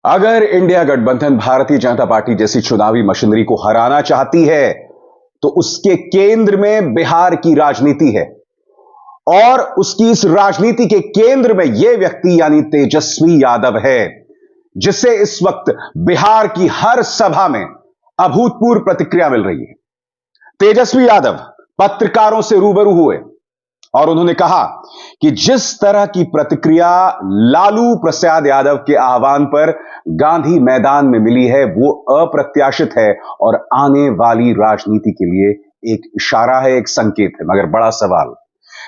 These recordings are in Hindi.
अगर इंडिया गठबंधन भारतीय जनता पार्टी जैसी चुनावी मशीनरी को हराना चाहती है तो उसके केंद्र में बिहार की राजनीति है और उसकी इस राजनीति के केंद्र में यह व्यक्ति यानी तेजस्वी यादव है, जिसे इस वक्त बिहार की हर सभा में अभूतपूर्व प्रतिक्रिया मिल रही है। तेजस्वी यादव पत्रकारों से रूबरू हुए और उन्होंने कहा कि जिस तरह की प्रतिक्रिया लालू प्रसाद यादव के आह्वान पर गांधी मैदान में मिली है वो अप्रत्याशित है और आने वाली राजनीति के लिए एक इशारा है, एक संकेत है। मगर बड़ा सवाल,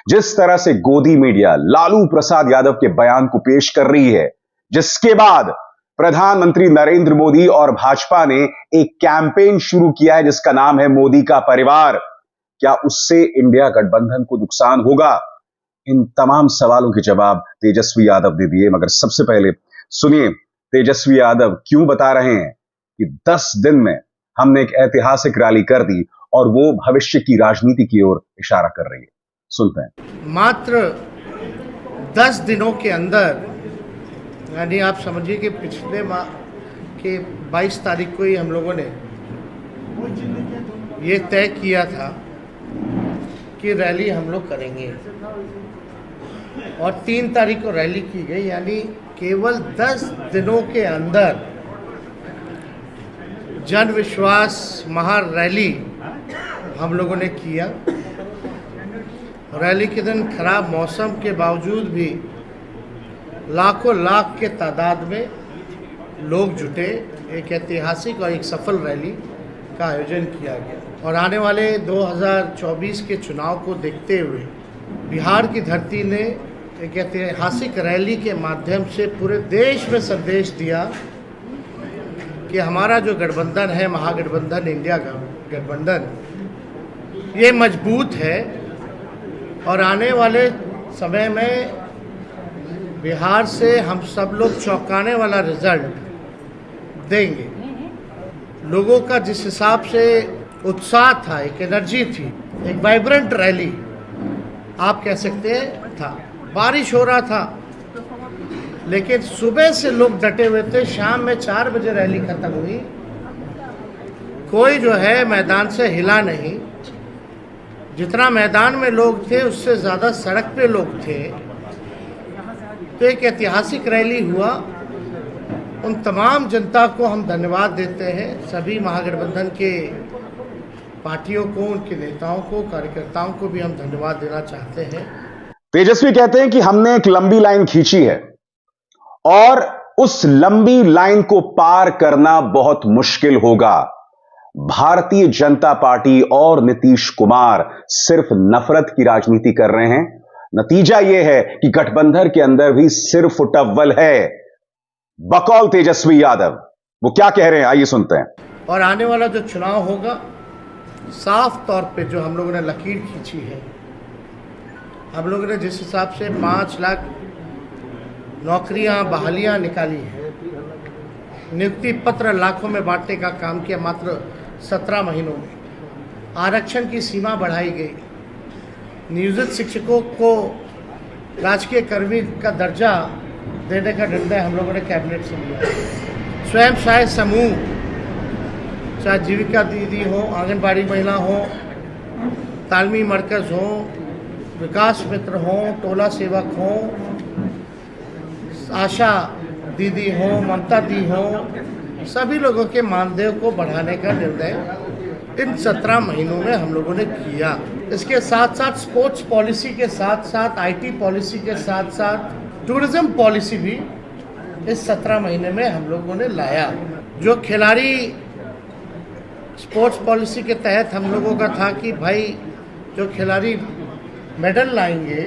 जिस तरह से गोदी मीडिया लालू प्रसाद यादव के बयान को पेश कर रही है, जिसके बाद प्रधानमंत्री नरेंद्र मोदी और भाजपा ने एक कैंपेन शुरू किया है जिसका नाम है मोदी का परिवार, क्या उससे इंडिया गठबंधन को नुकसान होगा? इन तमाम सवालों के जवाब तेजस्वी यादव ने दिए। मगर सबसे पहले सुनिए तेजस्वी यादव क्यों बता रहे हैं कि 10 दिन में हमने एक ऐतिहासिक रैली कर दी और वो भविष्य की राजनीति की ओर इशारा कर रही है। सुनते हैं। मात्र 10 दिनों के अंदर, यानी आप समझिए कि पिछले माह के 22 तारीख को ही हम लोगों ने ये तय किया था कि रैली हम लोग करेंगे और 3 तारीख को रैली की गई। यानी केवल 10 दिनों के अंदर जन विश्वास महारैली हम लोगों ने किया। रैली के दिन खराब मौसम के बावजूद भी लाखों लाख के तादाद में लोग जुटे। एक ऐतिहासिक और एक सफल रैली का आयोजन किया गया और आने वाले 2024 के चुनाव को देखते हुए बिहार की धरती ने एक ऐतिहासिक रैली के माध्यम से पूरे देश में संदेश दिया कि हमारा जो गठबंधन है, महागठबंधन इंडिया गठबंधन, ये मजबूत है और आने वाले समय में बिहार से हम सब लोग चौंकाने वाला रिजल्ट देंगे। लोगों का जिस हिसाब से उत्साह था, एक एनर्जी थी, एक वाइब्रेंट रैली आप कह सकते हैं था। बारिश हो रहा था लेकिन सुबह से लोग डटे हुए थे। शाम में 4 बजे रैली खत्म हुई, कोई जो है मैदान से हिला नहीं। जितना मैदान में लोग थे उससे ज़्यादा सड़क पे लोग थे। तो एक ऐतिहासिक रैली हुआ। उन तमाम जनता को हम धन्यवाद देते हैं, सभी महागठबंधन के पार्टियों को, उनके नेताओं को, कार्यकर्ताओं को भी हम धन्यवाद देना चाहते हैं। तेजस्वी कहते हैं कि हमने एक लंबी लाइन खींची है और उस लंबी लाइन को पार करना बहुत मुश्किल होगा। भारतीय जनता पार्टी और नीतीश कुमार सिर्फ नफरत की राजनीति कर रहे हैं। नतीजा यह है कि गठबंधन के अंदर भी सिर्फ उटव्वल है। बकौल तेजस्वी यादव वो क्या कह रहे हैं, आइए सुनते हैं। और आने वाला जो चुनाव होगा, साफ तौर पे जो हम लोगों ने लकीर खींची है, हम लोगों ने जिस हिसाब से 5 लाख नौकरियां, बहालियां निकाली हैं, नियुक्ति पत्र लाखों में बांटने का काम किया मात्र 17 महीनों में, आरक्षण की सीमा बढ़ाई गई, नियोजित शिक्षकों को राजकीय कर्मी का दर्जा देने का निर्णय हम लोगों ने कैबिनेट से लिया। स्वयं सहायता समूह, चाहे जीविका दीदी हो, आंगनबाड़ी महिला हो, तालमी मरकज हो, विकास मित्र हो, टोला सेवक हो, आशा दीदी हो, ममता दी हो, सभी लोगों के मानदेय को बढ़ाने का निर्णय इन 17 महीनों में हम लोगों ने किया। इसके साथ साथ स्पोर्ट्स पॉलिसी के साथ साथ आईटी पॉलिसी के साथ साथ टूरिज्म पॉलिसी भी इस 17 महीने में हम लोगों ने लाया। जो खिलाड़ी स्पोर्ट्स पॉलिसी के तहत हम लोगों का था कि भाई जो खिलाड़ी मेडल लाएंगे,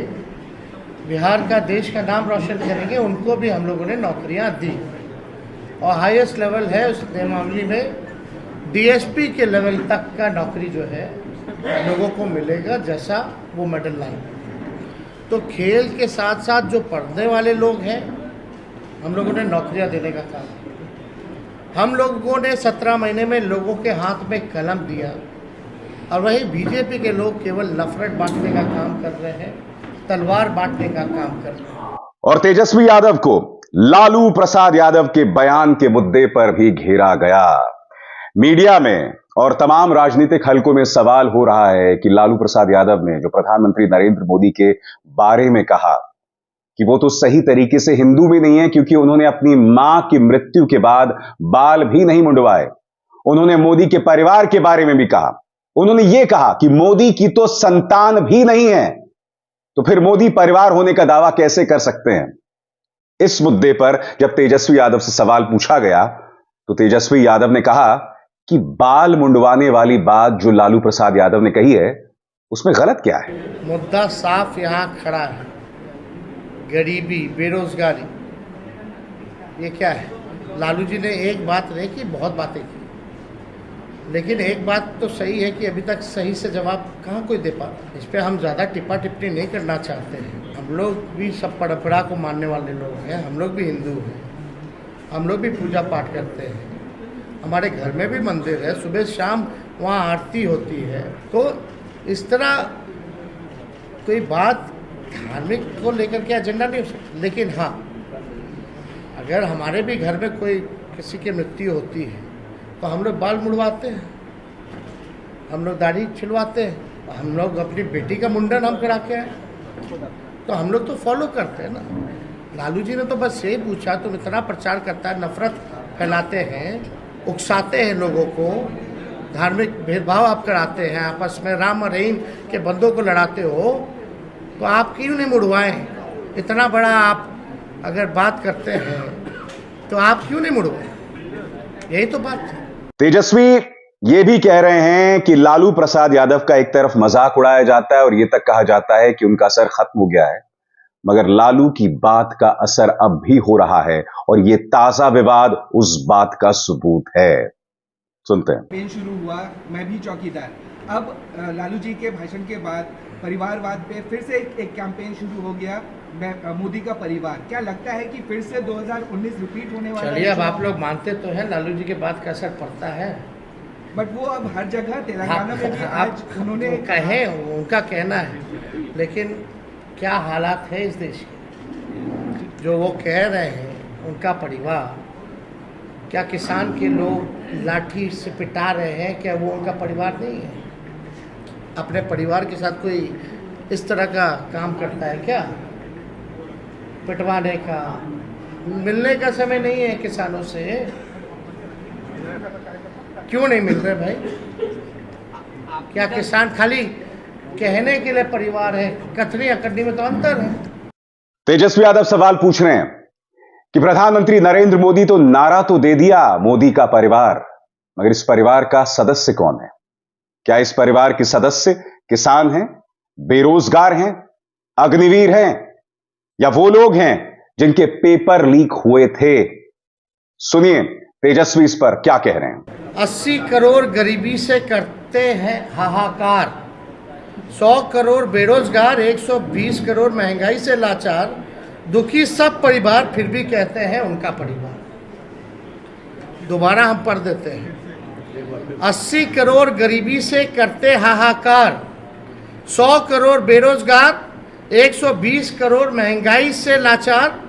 बिहार का, देश का नाम रोशन करेंगे, उनको भी हम लोगों ने नौकरियां दी और हाईएस्ट लेवल है उस मामले में डीएसपी के लेवल तक का नौकरी जो है लोगों को मिलेगा जैसा वो मेडल लाएंगे। तो खेल के साथ साथ जो पढ़ने वाले लोग हैं, हम लोगों ने नौकरियां देने का काम किया। हम लोगों ने 17 महीने में लोगों के हाथ में कलम दिया और वही बीजेपी के लोग केवल नफरत बांटने का काम कर रहे हैं, तलवार बांटने का काम कर रहे हैं। और तेजस्वी यादव को लालू प्रसाद यादव के बयान के मुद्दे पर भी घेरा गया। मीडिया में और तमाम राजनीतिक हलकों में सवाल हो रहा है कि लालू प्रसाद यादव ने जो प्रधानमंत्री नरेंद्र मोदी के बारे में कहा कि वो तो सही तरीके से हिंदू भी नहीं है, क्योंकि उन्होंने अपनी मां की मृत्यु के बाद बाल भी नहीं मुंडवाए। उन्होंने मोदी के परिवार के बारे में भी कहा। उन्होंने यह कहा कि मोदी की तो संतान भी नहीं है, तो फिर मोदी परिवार होने का दावा कैसे कर सकते हैं। इस मुद्दे पर जब तेजस्वी यादव से सवाल पूछा गया तो तेजस्वी यादव ने कहा कि बाल मुंडवाने वाली बात जो लालू प्रसाद यादव ने कही है उसमें गलत क्या है। मुद्दा साफ यहाँ खड़ा है, गरीबी, बेरोजगारी, ये क्या है। लालू जी ने एक बात नहीं की, बहुत बातें की, लेकिन एक बात तो सही है कि अभी तक सही से जवाब कहाँ कोई दे पा रहा। इस पर हम ज़्यादा टिप्पा टिप्पणी नहीं करना चाहते हैं। हम लोग भी सब परंपरा को मानने वाले लोग हैं, हम लोग भी हिंदू हैं, हम लोग भी पूजा पाठ करते हैं, हमारे घर में भी मंदिर है, सुबह शाम वहाँ आरती होती है। तो इस तरह कोई बात धार्मिक को लेकर के एजेंडा नहीं हो सकता। लेकिन हाँ, अगर हमारे भी घर में कोई किसी की मृत्यु होती है तो हम लोग बाल मुड़वाते हैं, हम लोग दाढ़ी छिलवाते हैं, हम लोग अपनी बेटी का मुंडन हम करा के आए, तो हम लोग तो फॉलो करते हैं ना। लालू जी ने तो बस यही पूछा, तुम इतना प्रचार करता है, नफरत फैलाते हैं, उकसाते हैं लोगों को, धार्मिक भेदभाव आप कराते हैं, आपस में राम और रहीम के बंदों को लड़ाते हो, तो आप क्यों नहीं मुड़वाएं। इतना बड़ा आप अगर बात करते हैं तो आप क्यों नहीं मुड़वाएं, यही तो बात है। तेजस्वी ये भी कह रहे हैं कि लालू प्रसाद यादव का एक तरफ मजाक उड़ाया जाता है और यह तक कहा जाता है कि उनका असर खत्म हो गया है, मगर लालू की बात का असर अब भी हो रहा है और यह ताजा विवाद उस बात का सबूत है। सुनते हैं। कैंपेन शुरू हुआ, मैं भी चौकीदार। अब लालू जी के भाषण के बाद परिवारवाद पे फिर से एक कैंपेन शुरू हो गया, मोदी का परिवार। क्या लगता है कि फिर से 2019 रिपीट होने वाला है? चलिए, अब आप लोग मानते तो हैं लालू जी के बात का असर पड़ता है, बट वो अब हर जगह तेलंगाना में भी आज उन्होंने कहे, उनका कहना है, लेकिन क्या हालात है इस देश के, जो वो कह रहे हैं उनका परिवार, क्या किसान के लोग लाठी से पिटा रहे हैं, क्या वो उनका परिवार नहीं है? अपने परिवार के साथ कोई इस तरह का काम करता है क्या, पिटवाने का? मिलने का समय नहीं है किसानों से, क्यों नहीं मिल रहे भाई? क्या किसान खाली कहने के लिए परिवार है? कथनी अकड़नी में तो अंतर है। तेजस्वी यादव सवाल पूछ रहे हैं कि प्रधानमंत्री नरेंद्र मोदी तो नारा तो दे दिया, मोदी का परिवार, मगर इस परिवार का सदस्य कौन है? क्या इस परिवार के सदस्य किसान हैं, बेरोजगार हैं, अग्निवीर हैं, या वो लोग हैं जिनके पेपर लीक हुए थे? सुनिए तेजस्वी इस पर क्या कह रहे हैं। 80 करोड़ गरीबी से करते हैं हाहाकार, 100 करोड़ बेरोजगार, 120 करोड़ महंगाई से लाचार, दुखी सब परिवार, फिर भी कहते हैं उनका परिवार। दोबारा हम पढ़ देते हैं। 80 करोड़ गरीबी से करते हाहाकार, 100 करोड़ बेरोजगार, 120 करोड़ महंगाई से लाचार,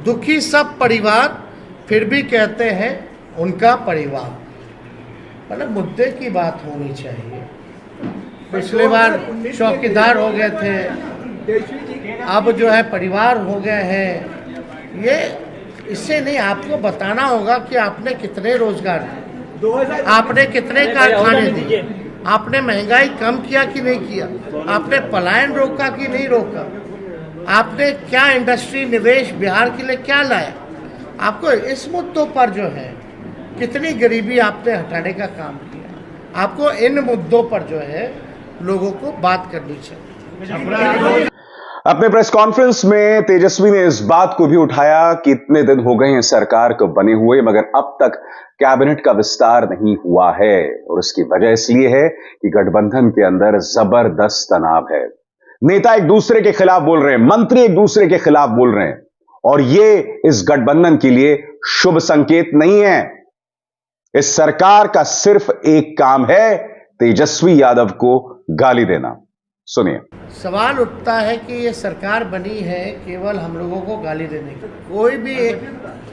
दुखी सब परिवार, फिर भी कहते हैं उनका परिवार। मतलब मुद्दे की बात होनी चाहिए। पिछले बार चौकीदार हो गए थे, अब जो है परिवार हो गए हैं। ये इससे नहीं, आपको बताना होगा कि आपने कितने रोजगार दिए, आपने कितने कारखाने दिए, आपने महंगाई कम किया कि नहीं किया, आपने पलायन रोका कि नहीं रोका, आपने क्या इंडस्ट्री निवेश बिहार के लिए क्या लाया। आपको इस मुद्दों पर जो है कितनी गरीबी आपने हटाने का काम किया, आपको इन मुद्दों पर जो है लोगों को बात करनी चाहिए। अपने प्रेस कॉन्फ्रेंस में तेजस्वी ने इस बात को भी उठाया कि इतने दिन हो गए हैं सरकार को बने हुए, मगर अब तक कैबिनेट का विस्तार नहीं हुआ है, और इसकी वजह इसलिए है कि गठबंधन के अंदर जबरदस्त तनाव है। नेता एक दूसरे के खिलाफ बोल रहे हैं, मंत्री एक दूसरे के खिलाफ बोल रहे हैं, और यह इस गठबंधन के लिए शुभ संकेत नहीं है। इस सरकार का सिर्फ एक काम है, तेजस्वी यादव को गाली देना। सुनिए। सवाल उठता है कि ये सरकार बनी है केवल हम लोगों को गाली देने की। कोई भी एक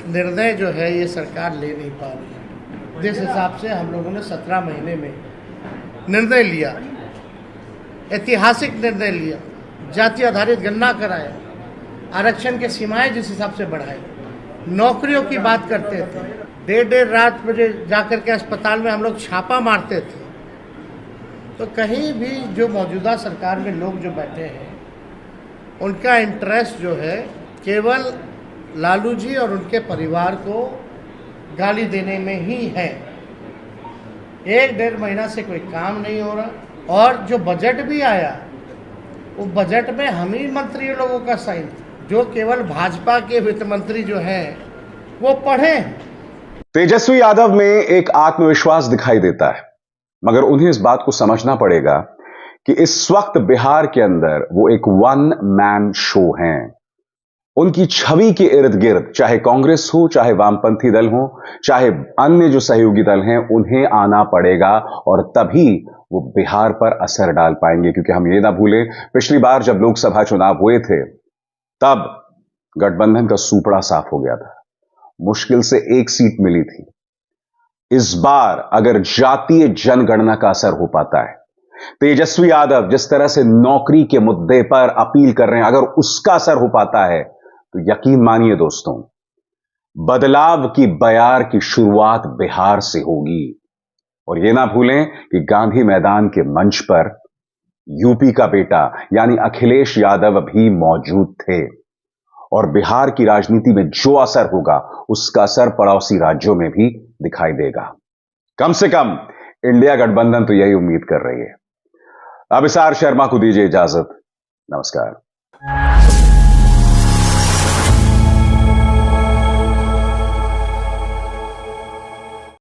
निर्णय जो है ये सरकार ले नहीं पा रही है। जिस हिसाब से हम लोगों ने 17 महीने में निर्णय लिया, ऐतिहासिक निर्णय लिया, जाति आधारित गणना कराया, आरक्षण के सीमाएं जिस हिसाब से बढ़ाए, नौकरियों की बात करते थे, देर रात बजे जाकर के अस्पताल में हम लोग छापा मारते थे, तो कहीं भी जो मौजूदा सरकार में लोग जो बैठे हैं उनका इंटरेस्ट जो है केवल लालू जी और उनके परिवार को गाली देने में ही है। 1-1.5 महीना से कोई काम नहीं हो रहा, और जो बजट भी आया वो बजट में हम ही मंत्री लोगों का साइन, जो केवल भाजपा के वित्त मंत्री जो हैं वो पढ़े। तेजस्वी यादव में एक आत्मविश्वास दिखाई देता है, मगर उन्हें इस बात को समझना पड़ेगा कि इस वक्त बिहार के अंदर वो एक वन मैन शो हैं। उनकी छवि के इर्द गिर्द चाहे कांग्रेस हो, चाहे वामपंथी दल हो, चाहे अन्य जो सहयोगी दल हैं, उन्हें आना पड़ेगा और तभी वो बिहार पर असर डाल पाएंगे। क्योंकि हम ये ना भूलें, पिछली बार जब लोकसभा चुनाव हुए थे तब गठबंधन का सूपड़ा साफ हो गया था, मुश्किल से 1 सीट मिली थी। इस बार अगर जातीय जनगणना का असर हो पाता है, तेजस्वी यादव जिस तरह से नौकरी के मुद्दे पर अपील कर रहे हैं, अगर उसका असर हो पाता है तो यकीन मानिए दोस्तों, बदलाव की बयार की शुरुआत बिहार से होगी। और यह ना भूलें कि गांधी मैदान के मंच पर यूपी का बेटा यानी अखिलेश यादव भी मौजूद थे, और बिहार की राजनीति में जो असर होगा उसका असर पड़ोसी राज्यों में भी दिखाई देगा। कम से कम इंडिया गठबंधन तो यही उम्मीद कर रही है। अभिसार शर्मा को दीजिए इजाजत। नमस्कार।